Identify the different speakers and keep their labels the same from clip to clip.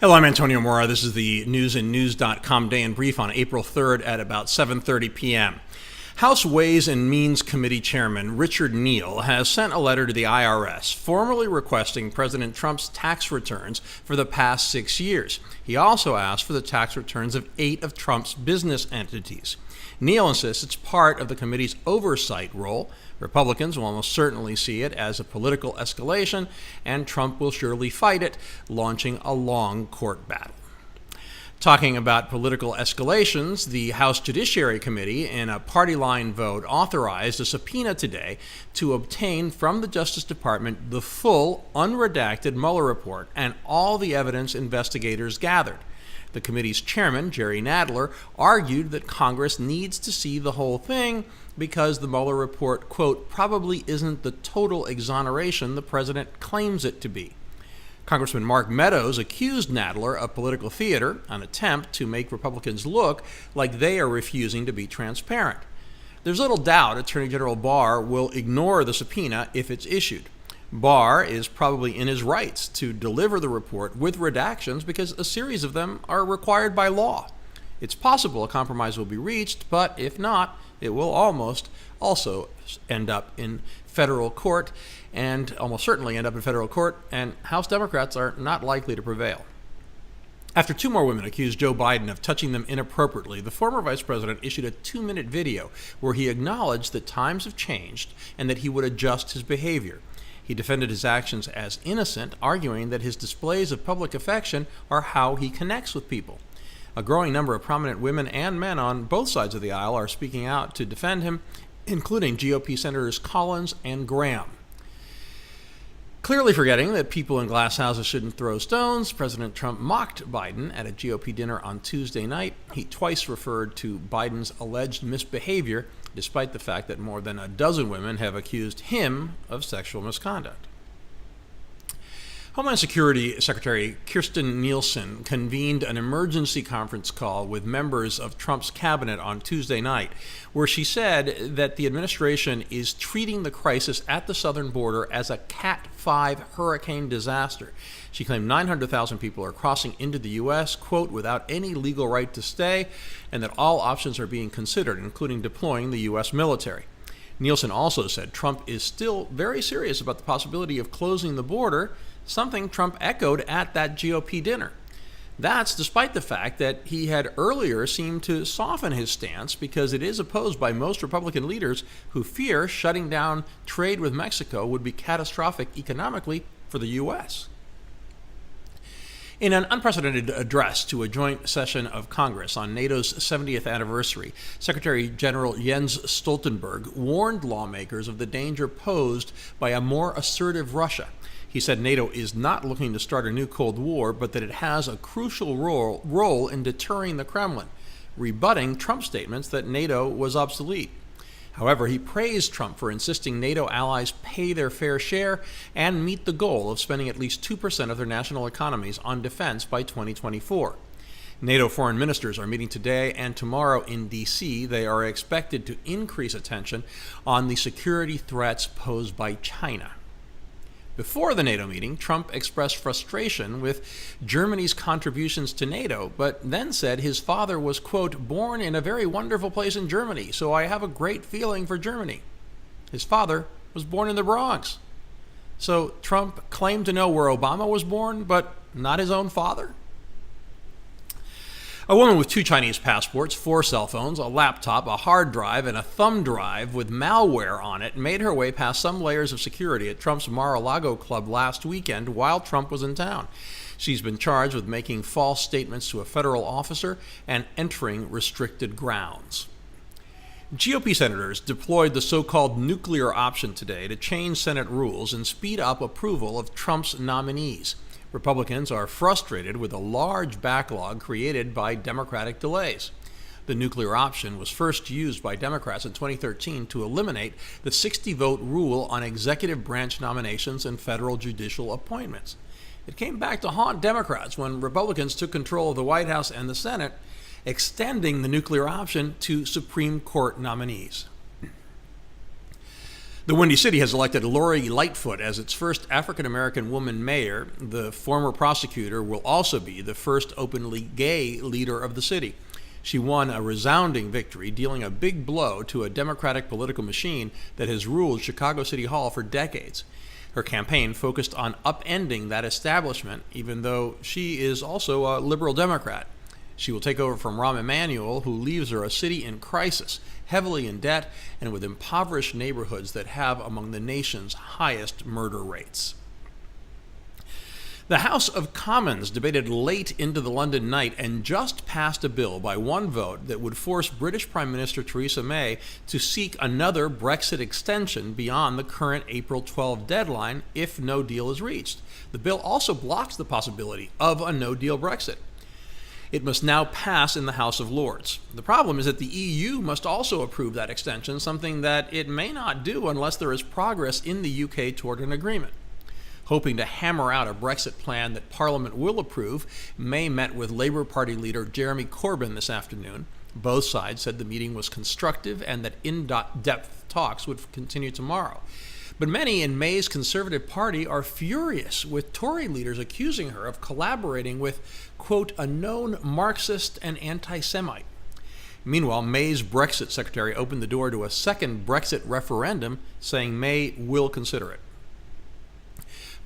Speaker 1: Hello, I'm Antonio Mora. This is the News and News.com Day in Brief on April 3rd at about 7:30 p.m. House Ways and Means Committee Chairman Richard Neal has sent a letter to the IRS formally requesting President Trump's tax returns for the past 6 years. He also asked for the tax returns of 8 of Trump's business entities. Neal insists it's part of the committee's oversight role. Republicans will almost certainly see it as a political escalation, and Trump will surely fight it, launching a long court battle. Talking about political escalations, the House Judiciary Committee, in a party line vote, authorized a subpoena today to obtain from the Justice Department the full, unredacted Mueller report and all the evidence investigators gathered. The committee's chairman, Jerry Nadler, argued that Congress needs to see the whole thing because the Mueller report, quote, probably isn't the total exoneration the president claims it to be. Congressman Mark Meadows accused Nadler of political theater, an attempt to make Republicans look like they are refusing to be transparent. There's little doubt Attorney General Barr will ignore the subpoena if it's issued. Barr is probably in his rights to deliver the report with redactions because a series of them are required by law. It's possible a compromise will be reached, but if not, it will almost also end up in federal court, and almost certainly end up in federal court, and House Democrats are not likely to prevail. After 2 more women accused Joe Biden of touching them inappropriately, the former vice president issued a 2-minute video where he acknowledged that times have changed and that he would adjust his behavior. He defended his actions as innocent, arguing that his displays of public affection are how he connects with people. A growing number of prominent women and men on both sides of the aisle are speaking out to defend him, including GOP Senators Collins and Graham. Clearly forgetting that people in glass houses shouldn't throw stones, President Trump mocked Biden at a GOP dinner on Tuesday night. He twice referred to Biden's alleged misbehavior, despite the fact that more than a dozen women have accused him of sexual misconduct. Homeland Security Secretary Kirstjen Nielsen convened an emergency conference call with members of Trump's cabinet on Tuesday night, where she said that the administration is treating the crisis at the southern border as a Cat 5 hurricane disaster. She claimed 900,000 people are crossing into the U.S., quote, without any legal right to stay, and that all options are being considered, including deploying the U.S. military. Nielsen also said Trump is still very serious about the possibility of closing the border, something Trump echoed at that GOP dinner. That's despite the fact that he had earlier seemed to soften his stance because it is opposed by most Republican leaders who fear shutting down trade with Mexico would be catastrophic economically for the U.S. In an unprecedented address to a joint session of Congress on NATO's 70th anniversary, Secretary General Jens Stoltenberg warned lawmakers of the danger posed by a more assertive Russia. He said NATO is not looking to start a new Cold War, but that it has a crucial role in deterring the Kremlin, rebutting Trump's statements that NATO was obsolete. However, he praised Trump for insisting NATO allies pay their fair share and meet the goal of spending at least 2% of their national economies on defense by 2024. NATO foreign ministers are meeting today and tomorrow in D.C. They are expected to increase attention on the security threats posed by China. Before the NATO meeting, Trump expressed frustration with Germany's contributions to NATO, but then said his father was, quote, born in a very wonderful place in Germany, so I have a great feeling for Germany. His father was born in the Bronx. So Trump claimed to know where Obama was born, but not his own father? A woman with 2 Chinese passports, 4 cell phones, a laptop, a hard drive, and a thumb drive with malware on it made her way past some layers of security at Trump's Mar-a-Lago club last weekend while Trump was in town. She's been charged with making false statements to a federal officer and entering restricted grounds. GOP senators deployed the so-called nuclear option today to change Senate rules and speed up approval of Trump's nominees. Republicans are frustrated with a large backlog created by Democratic delays. The nuclear option was first used by Democrats in 2013 to eliminate the 60-vote rule on executive branch nominations and federal judicial appointments. It came back to haunt Democrats when Republicans took control of the White House and the Senate, extending the nuclear option to Supreme Court nominees. The Windy City has elected Lori Lightfoot as its first African-American woman mayor. The former prosecutor will also be the first openly gay leader of the city. She won a resounding victory, dealing a big blow to a Democratic political machine that has ruled Chicago City Hall for decades. Her campaign focused on upending that establishment, even though she is also a liberal Democrat. She will take over from Rahm Emanuel, who leaves her a city in crisis, heavily in debt, and with impoverished neighborhoods that have among the nation's highest murder rates. The House of Commons debated late into the London night and just passed a bill by one vote that would force British Prime Minister Theresa May to seek another Brexit extension beyond the current April 12 deadline if no deal is reached. The bill also blocks the possibility of a no-deal Brexit. It must now pass in the House of Lords. The problem is that the EU must also approve that extension, something that it may not do unless there is progress in the UK toward an agreement. Hoping to hammer out a Brexit plan that Parliament will approve, May met with Labour Party leader Jeremy Corbyn this afternoon. Both sides said the meeting was constructive and that in-depth talks would continue tomorrow. But many in May's Conservative Party are furious, with Tory leaders accusing her of collaborating with, quote, a known Marxist and anti-Semite. Meanwhile, May's Brexit secretary opened the door to a second Brexit referendum, saying May will consider it.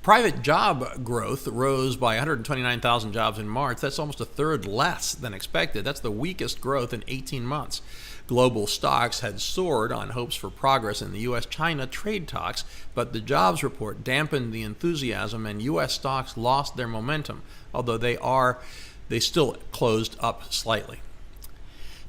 Speaker 1: Private job growth rose by 129,000 jobs in March. That's almost a third less than expected. That's the weakest growth in 18 months. Global stocks had soared on hopes for progress in the U.S.-China trade talks, but the jobs report dampened the enthusiasm and U.S. stocks lost their momentum, although they still closed up slightly.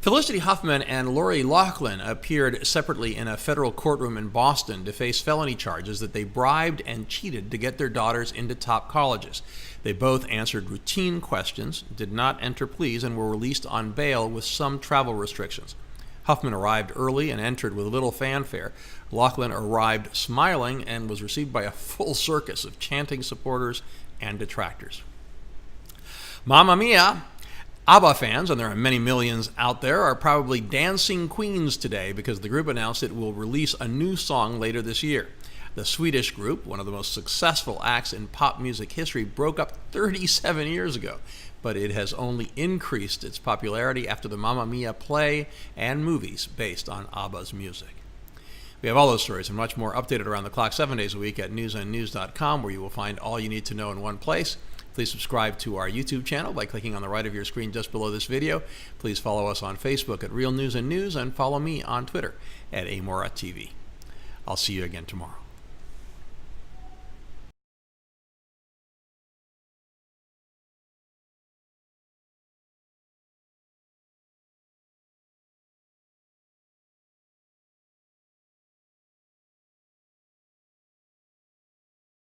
Speaker 1: Felicity Huffman and Lori Loughlin appeared separately in a federal courtroom in Boston to face felony charges that they bribed and cheated to get their daughters into top colleges. They both answered routine questions, did not enter pleas, and were released on bail with some travel restrictions. Huffman arrived early and entered with little fanfare. Loughlin arrived smiling and was received by a full circus of chanting supporters and detractors. Mamma Mia! ABBA fans, and there are many millions out there, are probably dancing queens today because the group announced it will release a new song later this year. The Swedish group, one of the most successful acts in pop music history, broke up 37 years ago, but it has only increased its popularity after the Mamma Mia play and movies based on ABBA's music. We have all those stories and much more updated around the clock 7 days a week at newsandnews.com, where you will find all you need to know in one place. Please subscribe to our YouTube channel by clicking on the right of your screen just below this video. Please follow us on Facebook at Real News and News, and follow me on Twitter at AMoraTV. I'll see you again tomorrow.